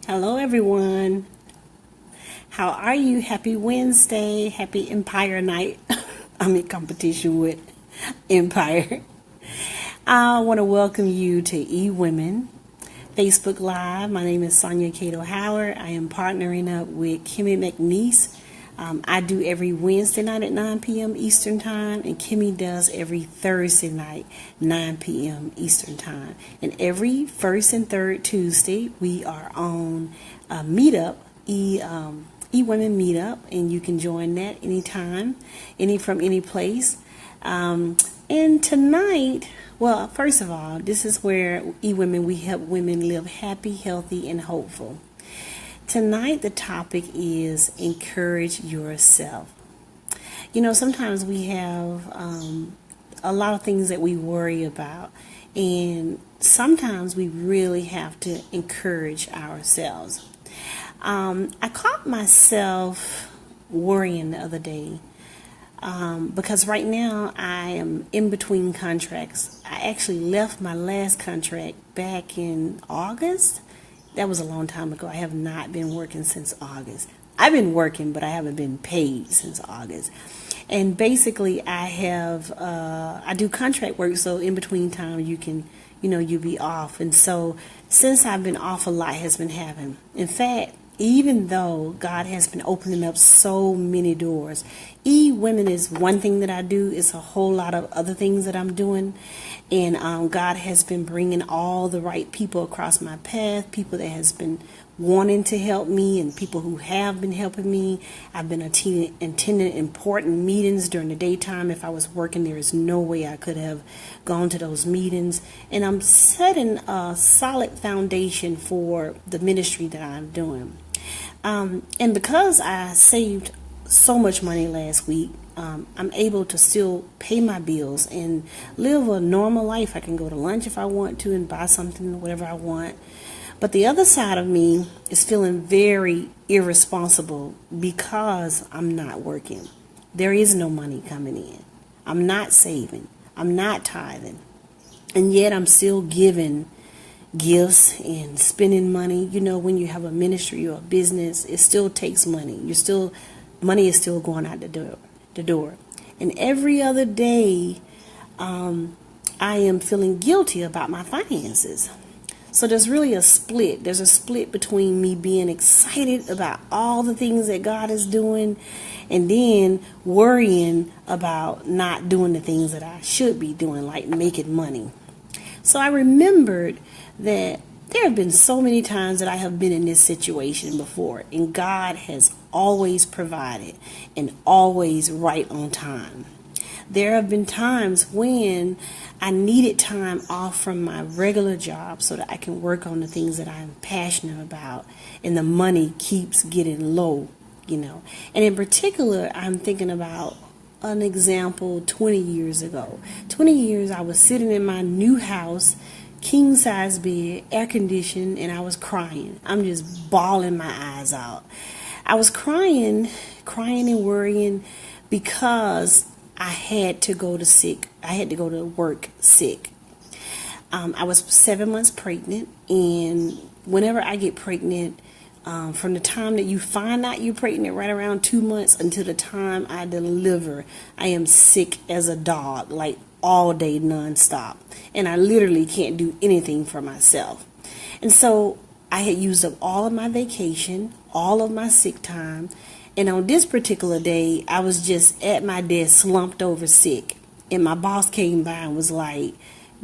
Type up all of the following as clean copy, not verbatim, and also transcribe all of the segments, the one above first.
Hello, everyone. How are you? Happy Wednesday. Happy Empire Night. I'm in competition with Empire. I want to welcome you to eWomen Facebook Live. My name is Sonia Cato Howard. I am partnering up with Kimmy McNeese. I do every Wednesday night at 9 p.m. Eastern Time, and Kimmy does every Thursday night, 9 p.m. Eastern Time. And every first and third Tuesday, we are on a meetup, eWomen Meetup, and you can join that anytime, from any place. And tonight, well, first of all, this is where eWomen, we help women live happy, healthy, and hopeful. Tonight, the topic is encourage yourself. You know, sometimes we have a lot of things that we worry about, and sometimes we really have to encourage ourselves. I caught myself worrying the other day because right now I am in between contracts. I actually left my last contract back in August. That was a long time ago. I have not been working since August. I've been working, but I haven't been paid since August. And basically, I do contract work, so in between time you'll be off. And so since I've been off, a lot has been happening. In fact, even though God has been opening up so many doors, eWomen is one thing that I do. It's a whole lot of other things that I'm doing. And God has been bringing all the right people across my path, people that has been wanting to help me and people who have been helping me. I've been attending important meetings during the daytime. If I was working, there is no way I could have gone to those meetings. And I'm setting a solid foundation for the ministry that I'm doing. And because I saved so much money last week, I'm able to still pay my bills and live a normal life. I can go to lunch if I want to and buy something, whatever I want. But the other side of me is feeling very irresponsible because I'm not working. There is no money coming in. I'm not saving. I'm not tithing. And yet I'm still giving gifts and spending money. You know, when you have a ministry or a business, it still takes money. Money is still going out the door. And every other day, I am feeling guilty about my finances. So there's really a split. There's a split between me being excited about all the things that God is doing and then worrying about not doing the things that I should be doing, like making money. So I remembered that there have been so many times that I have been in this situation before, and God has always provided and always right on time. There have been times when I needed time off from my regular job so that I can work on the things that I'm passionate about, and the money keeps getting low, And in particular, I'm thinking about an example 20 years ago. 20 years, I was sitting in my new house, king size bed, air conditioned, and I was crying. I'm just bawling my eyes out. I was crying and worrying because I had to go to work sick. I was 7 months pregnant, and whenever I get pregnant, from the time that you find out you're pregnant, right around 2 months until the time I deliver, I am sick as a dog, like all day nonstop. And I literally can't do anything for myself. And so I had used up all of my vacation, all of my sick time. And on this particular day, I was just at my desk slumped over sick. And my boss came by and was like,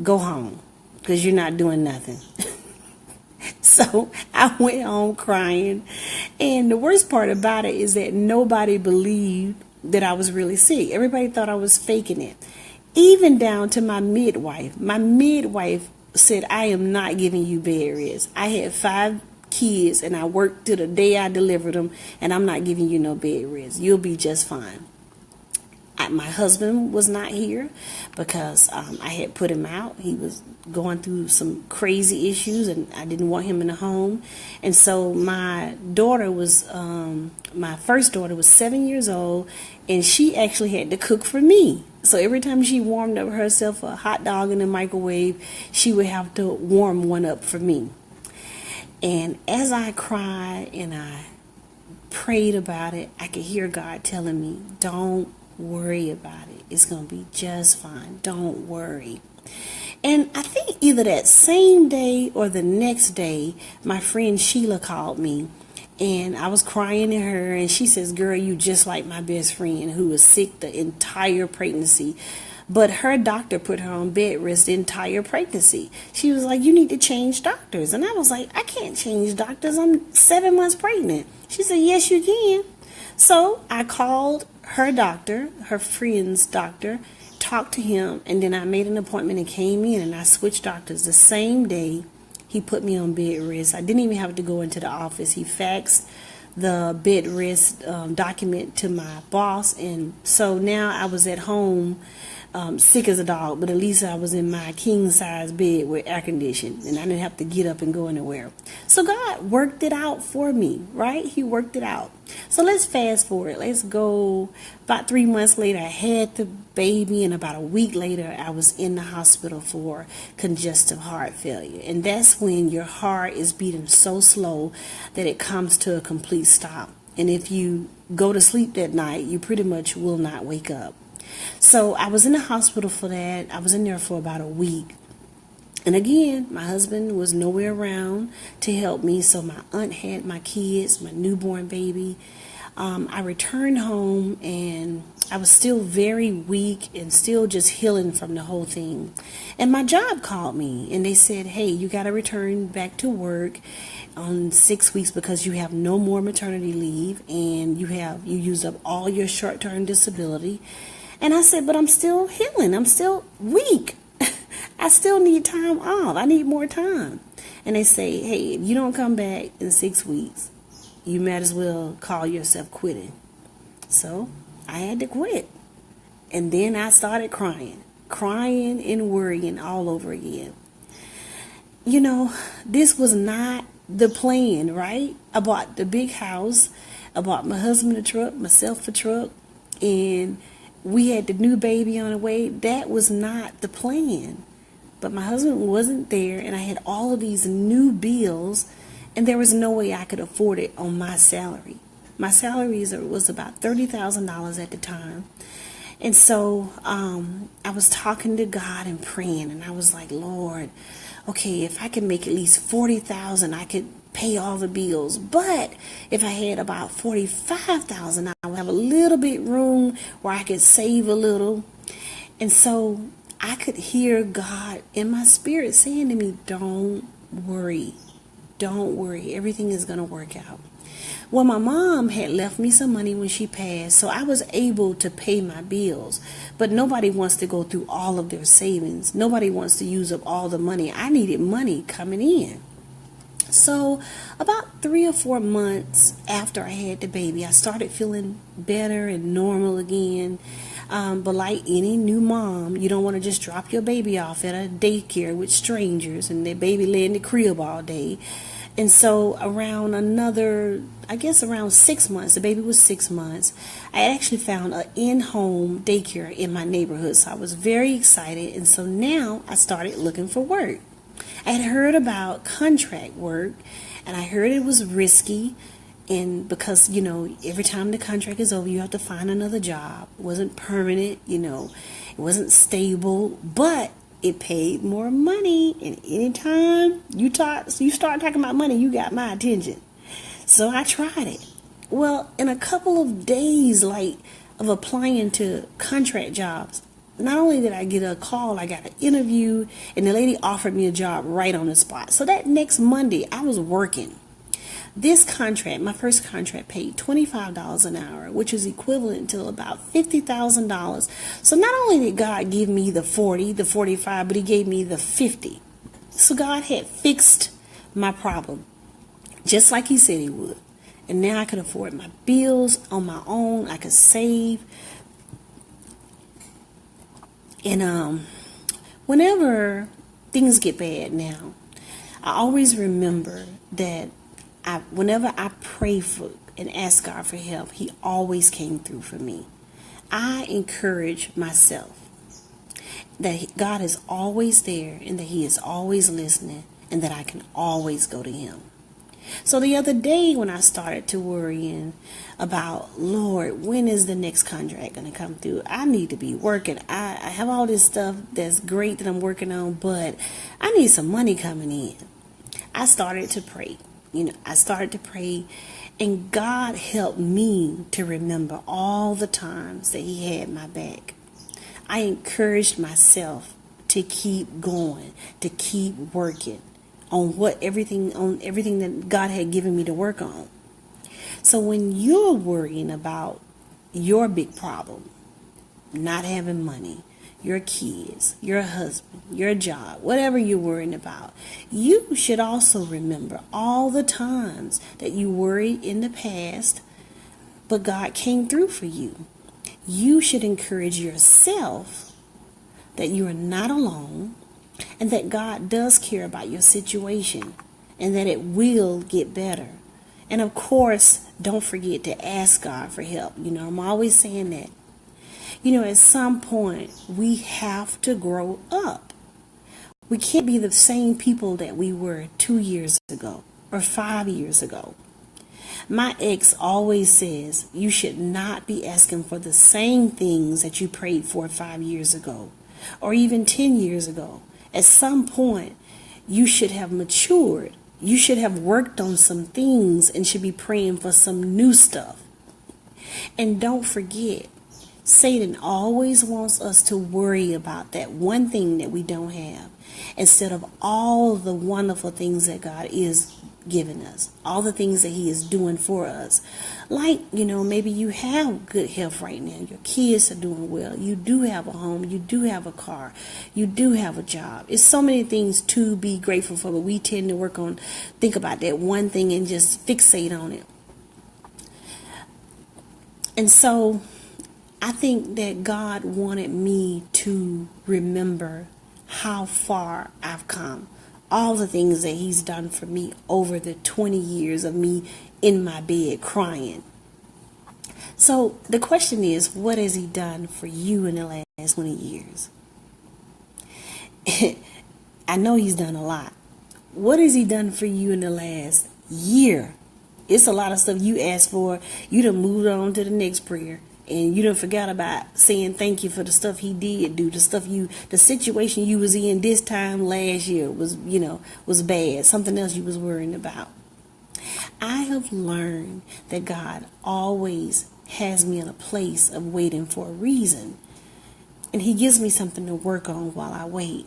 go home because you're not doing nothing. So I went home crying. And the worst part about it is that nobody believed that I was really sick. Everybody thought I was faking it. Even down to my midwife. My midwife said, I am not giving you bed rest. I had 5 kids and I worked till the day I delivered them, and I'm not giving you no bed rest. You'll be just fine. My husband was not here because I had put him out. He was going through some crazy issues and I didn't want him in the home. And so my first daughter was 7 years old, and she actually had to cook for me. So every time she warmed up herself a hot dog in the microwave, she would have to warm one up for me. And as I cried and I prayed about it, I could hear God telling me, don't worry about it. It's going to be just fine. Don't worry. And I think either that same day or the next day, my friend Sheila called me and I was crying to her and she says, girl, you just like my best friend who was sick the entire pregnancy. But her doctor put her on bed rest the entire pregnancy. She was like, you need to change doctors. And I was like, I can't change doctors. I'm 7 months pregnant. She said, yes, you can. So I called her doctor, her friend's doctor, talked to him, and then I made an appointment and came in and I switched doctors the same day. He put me on bed rest. I didn't even have to go into the office. He faxed the bed rest document to my boss, and so now I was at home, sick as a dog, but at least I was in my king size bed with air conditioning and I didn't have to get up and go anywhere. So God worked it out for me, right? He worked it out. So let's fast forward. Let's go about 3 months later, I had the baby, and about a week later I was in the hospital for congestive heart failure. And that's when your heart is beating so slow that it comes to a complete stop. And if you go to sleep that night, you pretty much will not wake up. So I was in the hospital for that. I was in there for about a week. And again, my husband was nowhere around to help me. So my aunt had my kids, my newborn baby. I returned home and I was still very weak and still just healing from the whole thing. And my job called me and they said, hey, you got to return back to work on 6 weeks because you have no more maternity leave and you used up all your short-term disability. And I said, but I'm still healing. I'm still weak. I still need time off. I need more time. And they say, hey, if you don't come back in 6 weeks, you might as well call yourself quitting. So I had to quit. And then I started crying and worrying all over again. You know, this was not the plan, right? I bought the big house. I bought my husband a truck, myself a truck, and we had the new baby on the way. That was not the plan. But my husband wasn't there, and I had all of these new bills, and there was no way I could afford it on my salary. My salary was about $30,000 at the time. And so I was talking to God and praying, and I was like, Lord, okay, if I can make at least $40,000, I could pay all the bills. But if I had about $45,000, I would have a little bit room where I could save a little. And so I could hear God in my spirit saying to me, don't worry. Don't worry. Everything is going to work out. Well, my mom had left me some money when she passed, so I was able to pay my bills. But nobody wants to go through all of their savings. Nobody wants to use up all the money. I needed money coming in. So about 3 or 4 months after I had the baby, I started feeling better and normal again. But like any new mom, you don't want to just drop your baby off at a daycare with strangers and their baby lay in the crib all day. And so around around 6 months, the baby was 6 months, I actually found an in-home daycare in my neighborhood. So I was very excited. And so now I started looking for work. I had heard about contract work, and I heard it was risky. And because, every time the contract is over, you have to find another job. It wasn't permanent, it wasn't stable, but it paid more money. And anytime you start talking about money, you got my attention. So I tried it. Well, in a couple of days, of applying to contract jobs, not only did I get a call, I got an interview, and the lady offered me a job right on the spot. So that next Monday, I was working. This contract, my first contract, paid $25 an hour, which is equivalent to about $50,000. So not only did God give me the 40, the 45, but he gave me the 50. So God had fixed my problem, just like he said he would. And now I could afford my bills on my own. I could save. And whenever things get bad now, I always remember that whenever I pray for and ask God for help, he always came through for me. I encourage myself that God is always there and that he is always listening and that I can always go to him. So the other day when I started to worrying about, Lord, when is the next contract going to come through? I need to be working. I have all this stuff that's great that I'm working on, but I need some money coming in. I started to pray. I started to pray, and God helped me to remember all the times that He had my back. I encouraged myself to keep going, to keep working on everything that God had given me to work on. So when you're worrying about your big problem, not having money, your kids, your husband, your job, whatever you're worrying about, you should also remember all the times that you worried in the past, but God came through for you. You should encourage yourself that you are not alone, and that God does care about your situation, and that it will get better. And of course, don't forget to ask God for help. I'm always saying that. At some point, we have to grow up. We can't be the same people that we were 2 years ago or 5 years ago. My ex always says you should not be asking for the same things that you prayed for 5 years ago or even 10 years ago. At some point, you should have matured. You should have worked on some things and should be praying for some new stuff. And don't forget, Satan always wants us to worry about that one thing that we don't have instead of all the wonderful things that God is giving us, all the things that He is doing for us. Like, maybe you have good health right now. Your kids are doing well. You do have a home. You do have a car. You do have a job. It's so many things to be grateful for, but we tend to think about that one thing and just fixate on it. And so I think that God wanted me to remember how far I've come. All the things that He's done for me over the 20 years of me in my bed crying. So the question is, what has He done for you in the last 20 years? I know He's done a lot. What has He done for you in the last year? It's a lot of stuff you asked for. You done moved on to the next prayer. And you done forgot about saying thank you for the stuff He did do. The situation you was in this time last year was bad. Something else you was worrying about. I have learned that God always has me in a place of waiting for a reason. And He gives me something to work on while I wait.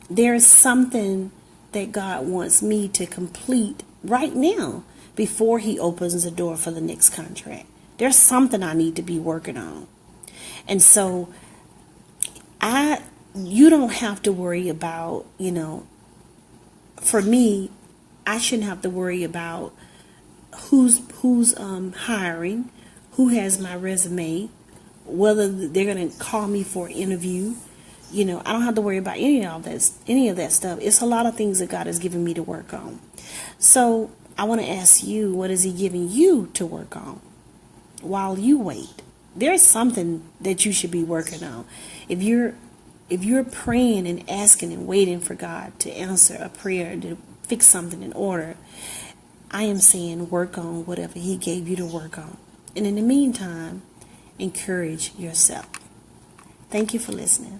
There is something that God wants me to complete right now before He opens the door for the next contract. There's something I need to be working on. And so you don't have to worry about, for me, I shouldn't have to worry about who's hiring, who has my resume, whether they're going to call me for an interview. I don't have to worry about any of that stuff. It's a lot of things that God has given me to work on. So I want to ask you, what is He giving you to work on while you wait? There's something that you should be working on. If you're praying and asking and waiting for God to answer a prayer, to fix something in order, I am saying work on whatever He gave you to work on. And in the meantime, encourage yourself. Thank you for listening.